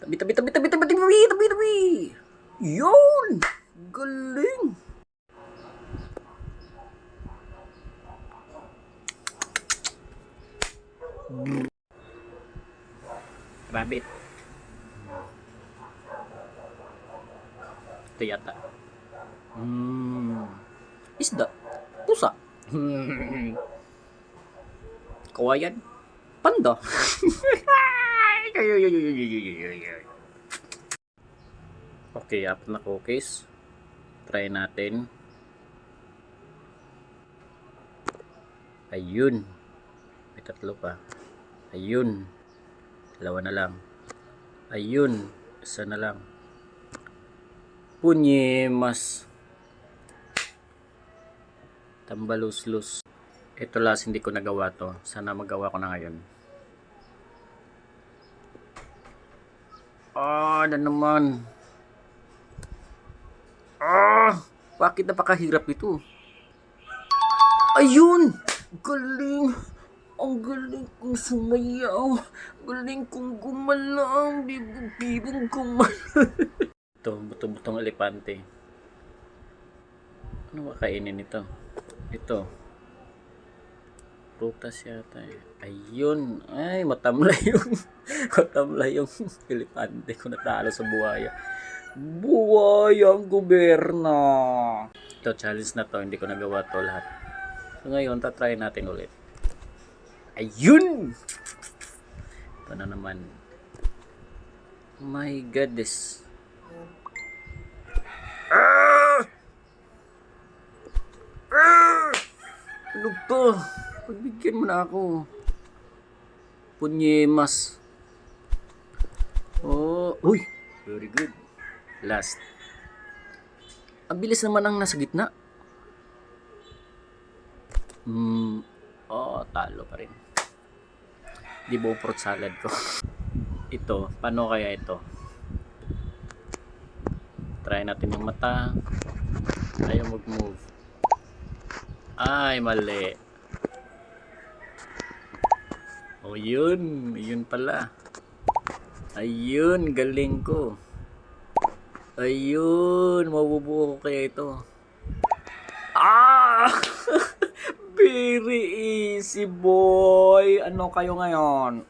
Tabi, tabi, tabi, tabi, tabi, tabi, tabi, tabi. Yun! Galing! Rabbit. Ito yata. Isda. Pusa. Kawayan. Panda. Okay, apat na cookies. Try natin. Ayun. May tatlo pa. Ayun. Dalawa na lang. Ayun. Isa na lang. Punyemas. Tambaluslus. Ito last, hindi ko nagawa to. Sana magawa ko na ngayon. Na naman. Bakit napakahirap ito? Ayun! Galing! Ang galing kong sumayaw. Galing kong gumalaw. Bibong gumalaw. Ito, buto-butong elepante. Ano kakainin ito? Ito. Prutas yata eh. Ayun. Ay, matamlay yung matamlay yung elepante ko, natalo sa buhaya. Buhayang gobyerno. Ito, challenge na to. Hindi ko nagawa to lahat. So ngayon, tatry natin ulit. Ayun! Ito na naman. My goodness. Ano to? Pagbigyan mo na ako. Punyemas. Oh, uy, very good. Last. Ang bilis naman ang nasa gitna. Talo pa rin. Di buo fruit salad ko. Ito, paano kaya ito? Try natin yung mata. Ayaw mag-move. Ay, mali. Oh, yun. Yun pala. Ayun, galing ko. Ayun, mabubuo ko kaya ito. Very easy, boy. Ano kayo ngayon?